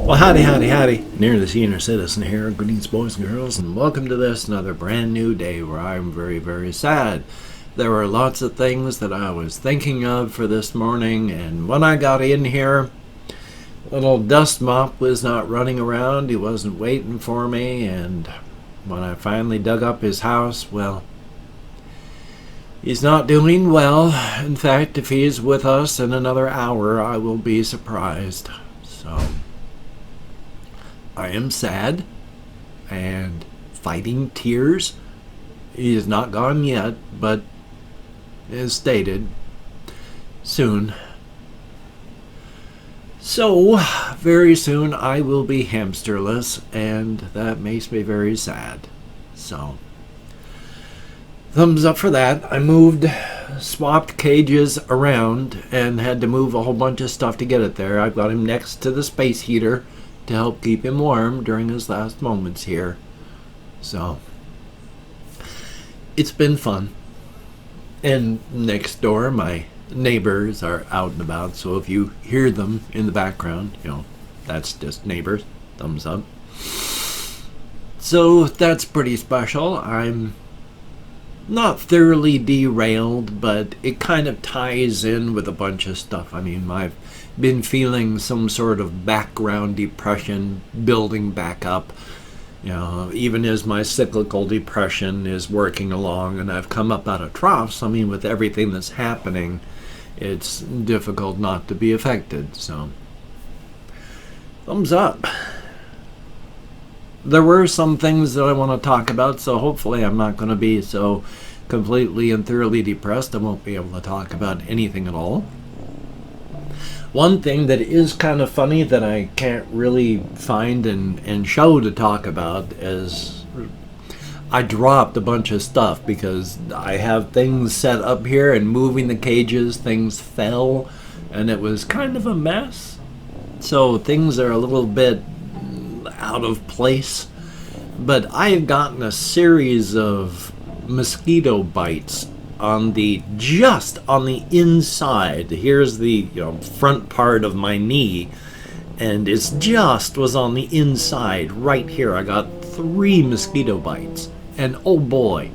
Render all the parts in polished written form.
Well, howdy, howdy, howdy. Nearly Senior Citizen here. Greetings, boys and girls, and welcome to this, another brand new day where I'm very, very sad. There were lots of things that I was thinking of for this morning, and when I got in here, little Dustmop was not running around. He wasn't waiting for me, and when I finally dug up his house, well, he's not doing well. In fact, if he's with us in another hour, I will be surprised. So I am sad and fighting tears. He is not gone yet, but as stated, soon. So, very soon I will be hamsterless, and that makes me very sad. So, thumbs up for that. I swapped cages around, and had to move a whole bunch of stuff to get it there. I've got him next to the space heater to help keep him warm during his last moments here. So, it's been fun. And next door, my neighbors are out and about, so if you hear them in the background, that's just neighbors. Thumbs up. So, that's pretty special. I'm not thoroughly derailed, but it kind of ties in with a bunch of stuff. I mean, I've been feeling some sort of background depression building back up, even as my cyclical depression is working along and I've come up out of troughs. I mean, with everything that's happening, it's difficult not to be affected. So, thumbs up. There were some things that I want to talk about, so hopefully I'm not going to be so completely and thoroughly depressed I won't be able to talk about anything at all. One thing that is kind of funny that I can't really find and show to talk about is I dropped a bunch of stuff because I have things set up here, and moving the cages, things fell, and it was kind of a mess. So things are a little bit out of place. But I have gotten a series of mosquito bites just on the inside. Here's the front part of my knee, and it was on the inside right here. I got 3 mosquito bites, and oh boy,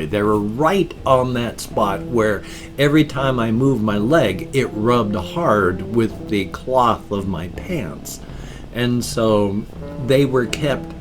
they were right on that spot where every time I moved my leg, it rubbed hard with the cloth of my pants. And so they were kept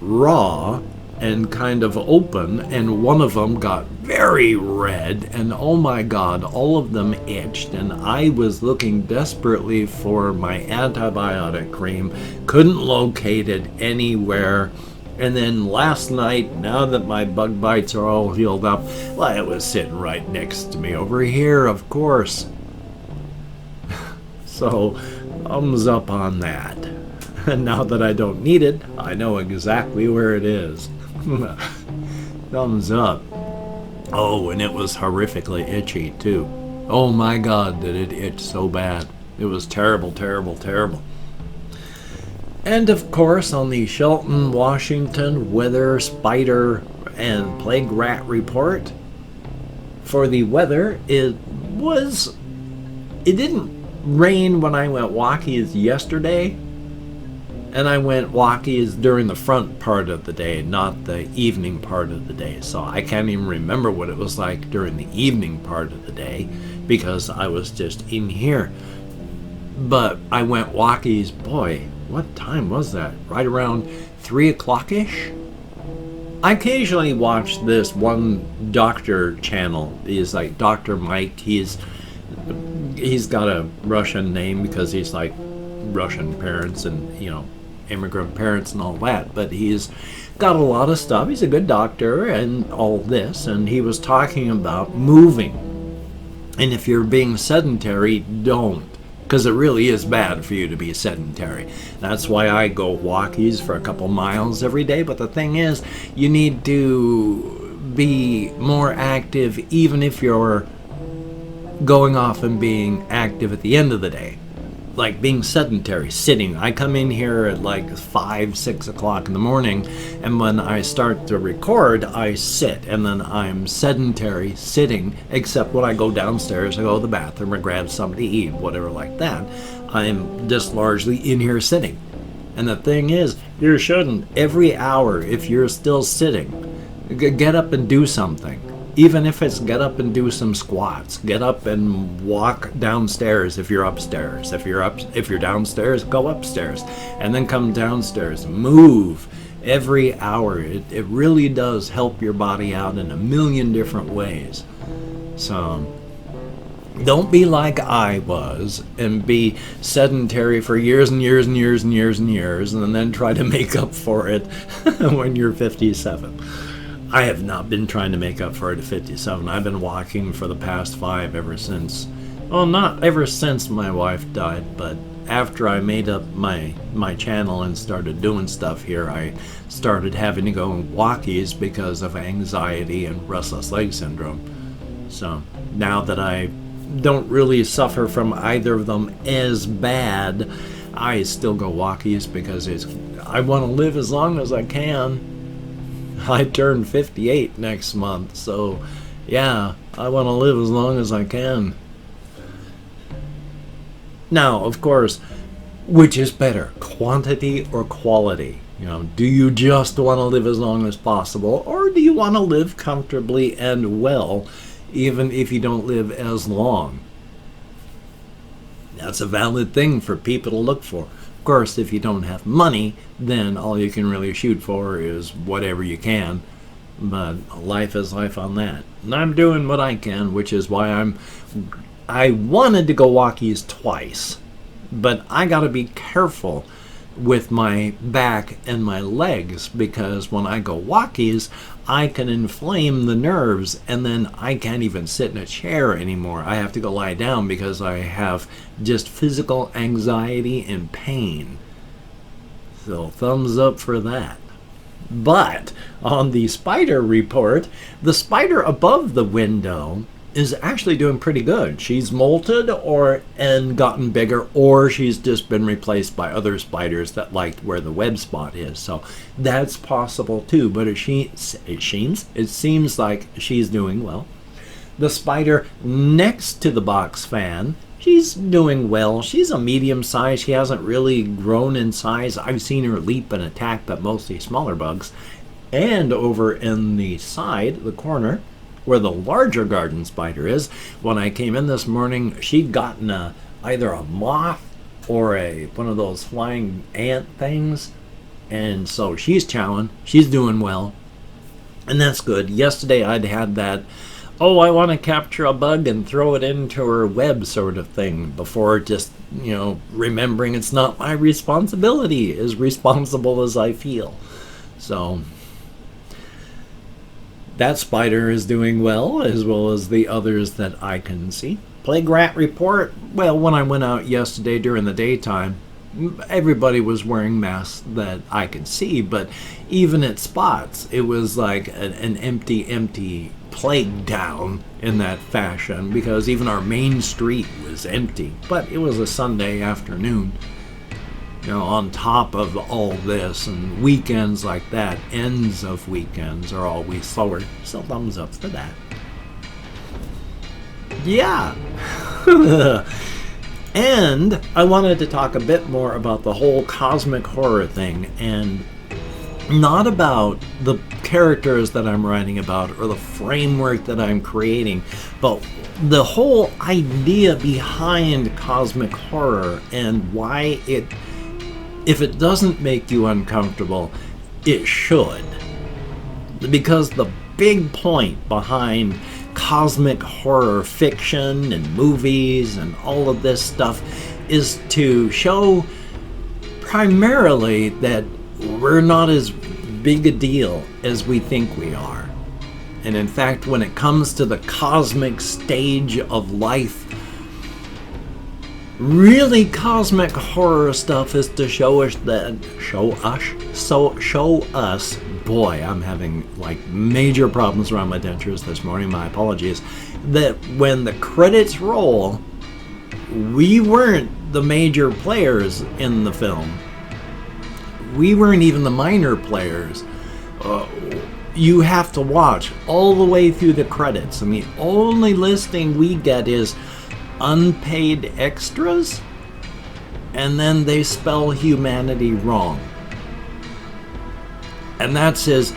raw and kind of open, and one of them got very red, and oh my god, all of them itched, and I was looking desperately for my antibiotic cream, couldn't locate it anywhere. And then last night, now that my bug bites are all healed up, well, it was sitting right next to me over here, of course. So, thumbs up on that. And now that I don't need it, I know exactly where it is. Thumbs up. Oh, and it was horrifically itchy, too. Oh my god, did it itch so bad. It was terrible, terrible, terrible. And of course, on the Shelton, Washington weather, spider, and plague rat report, for the weather, it didn't rain when I went walkies yesterday. And I went walkies during the front part of the day, not the evening part of the day. So I can't even remember what it was like during the evening part of the day because I was just in here. But I went walkies, boy, what time was that? Right around 3 o'clock-ish? I occasionally watch this one doctor channel. He's like Dr. Mike. He's got a Russian name because he's like Russian parents and, immigrant parents and all that, but he's got a lot of stuff. He's a good doctor and all this, and he was talking about moving. And if you're being sedentary, don't, because it really is bad for you to be sedentary. That's why I go walkies for a couple miles every day, but the thing is, you need to be more active even if you're going off and being active at the end of the day. Like being sedentary, sitting. I come in here at like 5, 6 o'clock in the morning, and when I start to record, I sit, and then I'm sedentary sitting, except when I go downstairs, I go to the bathroom or grab something to eat, whatever like that. I'm just largely in here sitting. And the thing is, you shouldn't. Every hour, if you're still sitting, get up and do something. Even if it's get up and do some squats. Get up and walk downstairs if you're upstairs. If you're downstairs, go upstairs. And then come downstairs. Move every hour. It really does help your body out in a million different ways. So don't be like I was and be sedentary for years and years and years and years and years and then try to make up for it when you're 57. I have not been trying to make up for it at 57. I've been walking for the past 5 ever since, well, not ever since my wife died, but after I made up my channel and started doing stuff here, I started having to go on walkies because of anxiety and restless leg syndrome. So now that I don't really suffer from either of them as bad, I still go walkies because I want to live as long as I can. I turn 58 next month, so yeah, I want to live as long as I can. Now, of course, which is better, quantity or quality? You know, do you just want to live as long as possible, or do you want to live comfortably and well, even if you don't live as long? That's a valid thing for people to look for. Of course, if you don't have money, then all you can really shoot for is whatever you can. But life is life on that. And I'm doing what I can, which is why I wanted to go walkies twice. But I gotta be careful with my back and my legs, because when I go walkies, I can inflame the nerves and then I can't even sit in a chair anymore. I have to go lie down because I have just physical anxiety and pain. So thumbs up for that. But on the spider report, the spider above the window is actually doing pretty good. She's molted and gotten bigger, or she's just been replaced by other spiders that liked where the web spot is. So that's possible too, but it seems like she's doing well. The spider next to the box fan, she's doing well. She's a medium size. She hasn't really grown in size. I've seen her leap and attack, but mostly smaller bugs. And over in the side, the corner, where the larger garden spider is, when I came in this morning, she'd gotten either a moth or one of those flying ant things, and so she's chowing. She's doing well, and that's good. Yesterday I'd had that, I want to capture a bug and throw it into her web sort of thing, before just, remembering it's not my responsibility, as responsible as I feel. So that spider is doing well as the others that I can see. Plague rat report. Well, when I went out yesterday during the daytime, everybody was wearing masks that I could see, but even at spots, it was like an empty plague town in that fashion, because even our main street was empty. But it was a Sunday afternoon. On top of all this, and weekends like that, ends of weekends are always slower. So thumbs up for that. Yeah. And I wanted to talk a bit more about the whole cosmic horror thing, and not about the characters that I'm writing about or the framework that I'm creating, but the whole idea behind cosmic horror and why if it doesn't make you uncomfortable, it should. Because the big point behind cosmic horror fiction and movies and all of this stuff is to show primarily that we're not as big a deal as we think we are. And in fact, when it comes to the cosmic stage of life, really cosmic horror stuff is to show us, boy, I'm having like major problems around my dentures this morning, my apologies, that when the credits roll, we weren't the major players in the film. We weren't even the minor players. You have to watch all the way through the credits, and the only listing we get is unpaid extras. and then they spell humanity wrong. And that's as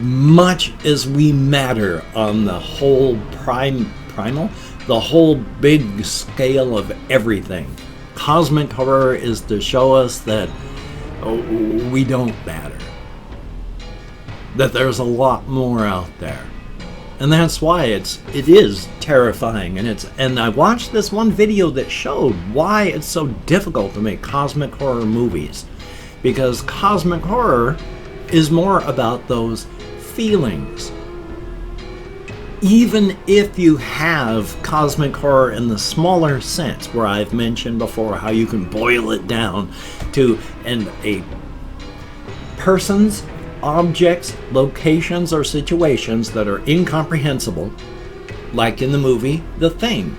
much as we matter on the whole primal, the whole big scale of everything. Cosmic horror is to show us that we don't matter. That there's a lot more out there. And that's why it is terrifying. And I watched this one video that showed why it's so difficult to make cosmic horror movies. Because cosmic horror is more about those feelings. Even if you have cosmic horror in the smaller sense, where I've mentioned before how you can boil it down to a person's, objects, locations, or situations that are incomprehensible, like in the movie The Thing.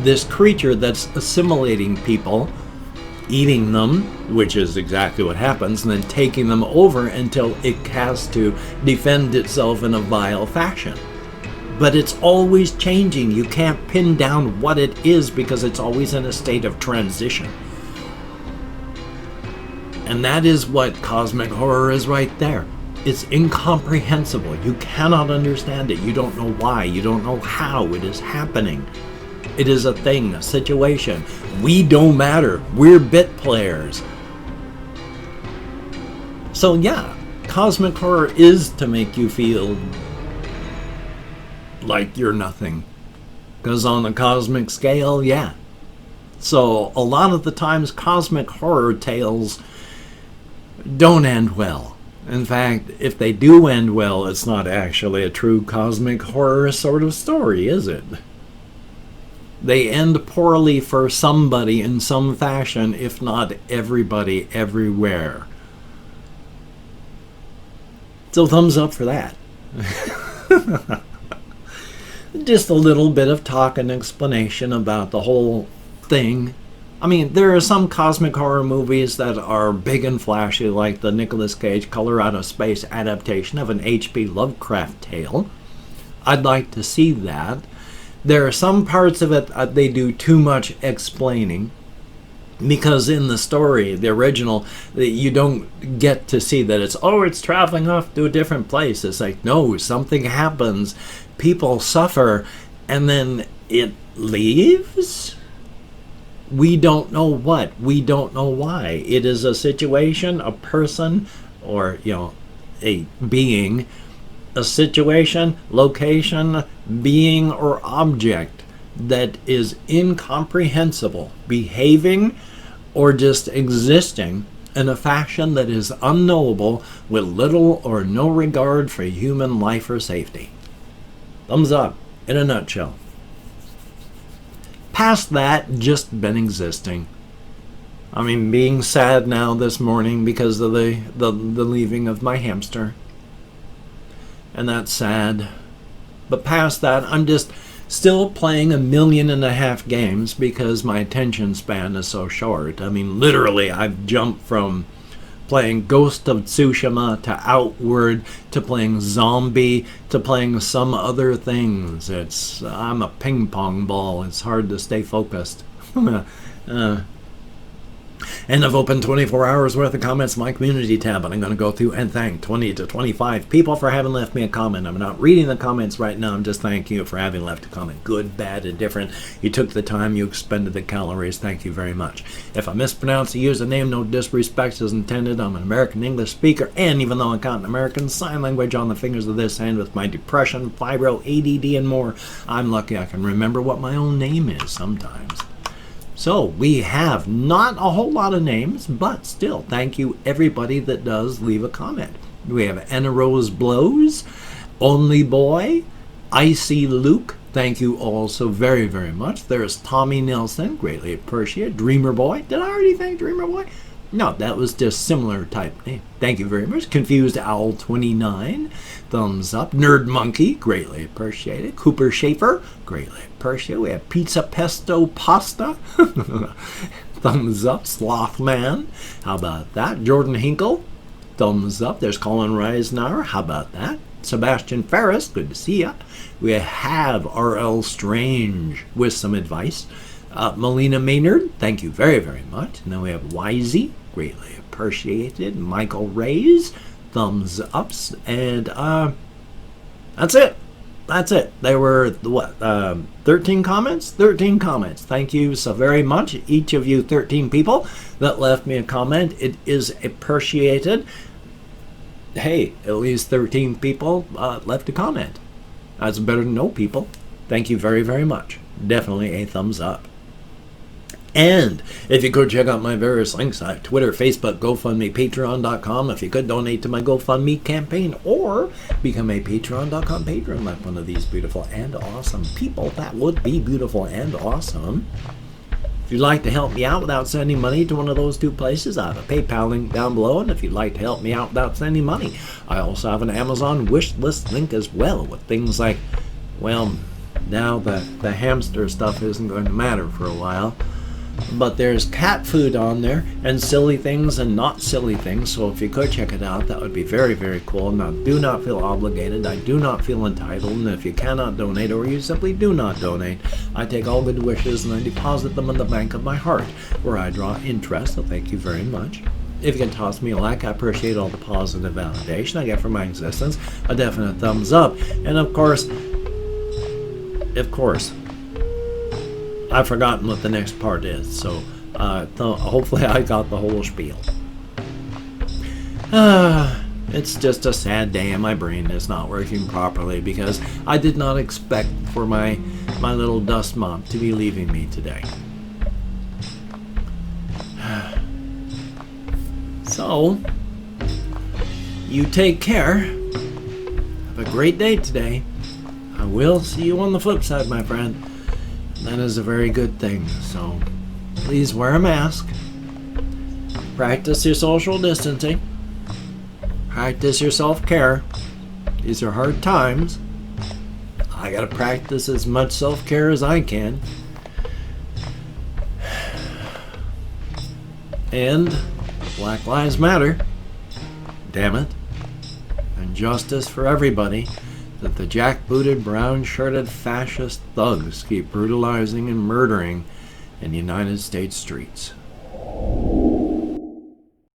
This creature that's assimilating people, eating them, which is exactly what happens, and then taking them over until it has to defend itself in a vile fashion. But it's always changing. You can't pin down what it is because it's always in a state of transition. And that is what cosmic horror is right there. It's incomprehensible. You cannot understand it. You don't know why. You don't know how it is happening. It is a thing, a situation. We don't matter. We're bit players. So yeah, cosmic horror is to make you feel like you're nothing. Because on the cosmic scale, yeah. So a lot of the times cosmic horror tales don't end well. In fact, if they do end well, it's not actually a true cosmic horror sort of story, is it? They end poorly for somebody in some fashion, if not everybody, everywhere. So thumbs up for that. Just a little bit of talk and explanation about the whole thing. I mean, there are some cosmic horror movies that are big and flashy, like the Nicolas Cage Color Out of Space adaptation of an H.P. Lovecraft tale. I'd like to see that. There are some parts of it they do too much explaining, because in the story, the original, you don't get to see that it's traveling off to a different place. It's like, no, something happens, people suffer, and then it leaves? We don't know what. We don't know why. It is a situation, a person, or, a being, a situation, location, being, or object that is incomprehensible, behaving or just existing in a fashion that is unknowable with little or no regard for human life or safety. Thumbs up, in a nutshell. Past that, just been existing. I mean, being sad now this morning because of the leaving of my hamster. And that's sad. But past that, I'm just still playing 1.5 million games because my attention span is so short. I mean, literally, I've jumped from playing Ghost of Tsushima to Outward to playing Zombie to playing some other things. I'm a ping pong ball. It's hard to stay focused. And I've opened 24 hours worth of comments in my community tab, and I'm going to go through and thank 20 to 25 people for having left me a comment. I'm not reading the comments right now. I'm just thanking you for having left a comment. Good, bad, and different. You took the time. You expended the calories. Thank you very much. If I mispronounce the username, no disrespect is intended. I'm an American English speaker, and even though I can't American Sign Language on the fingers of this hand with my depression, fibro, ADD, and more, I'm lucky I can remember what my own name is sometimes. So we have not a whole lot of names, but still, thank you everybody that does leave a comment. We have Anna Rose Blows, Only Boy, Icy Luke, thank you all so very, very much. There's Tommy Nelson, greatly appreciate. Dreamer Boy, did I already thank Dreamer Boy? No, that was just similar type name. Thank you very much. Confused Owl 29, thumbs up. Nerd Monkey, greatly appreciated. Cooper Schaefer, greatly appreciated. We have Pizza Pesto Pasta, thumbs up. Sloth Man, how about that? Jordan Hinkle, thumbs up. There's Colin Reisner, how about that? Sebastian Ferris, good to see ya. We have R.L. Strange with some advice. Melina Maynard, thank you very, very much. And then we have Wisey, greatly appreciated. Michael Reyes, thumbs ups. And that's it. That's it. There were, 13 comments? 13 comments. Thank you so very much, each of you 13 people that left me a comment. It is appreciated. Hey, at least 13 people left a comment. That's better than no people. Thank you very, very much. Definitely a thumbs up. And if you could check out my various links, I have Twitter, Facebook, GoFundMe, Patreon.com. If you could donate to my GoFundMe campaign or become a Patreon.com patron like one of these beautiful and awesome people, that would be beautiful and awesome. If you'd like to help me out without sending money to one of those two places, I have a PayPal link down below. And if you'd like to help me out without sending money, I also have an Amazon wish list link as well with things like, well, now the hamster stuff isn't going to matter for a while. But there's cat food on there, and silly things and not silly things. So if you could check it out, that would be very, very cool. Now, do not feel obligated. I do not feel entitled. And if you cannot donate, or you simply do not donate, I take all good wishes and I deposit them in the bank of my heart, where I draw interest. So thank you very much. If you can toss me a like, I appreciate all the positive validation I get from my existence. A definite thumbs up. And of course, I've forgotten what the next part is, so hopefully I got the whole spiel. It's just a sad day and my brain is not working properly because I did not expect for my little Dustmop to be leaving me today. So, you take care. Have a great day today. I will see you on the flip side, my friend. That is a very good thing, so please wear a mask. Practice your social distancing. Practice your self-care. These are hard times. I gotta practice as much self-care as I can. And Black Lives Matter. Damn it. And justice for everybody. That the jackbooted, brown-shirted fascist thugs keep brutalizing and murdering in the United States streets.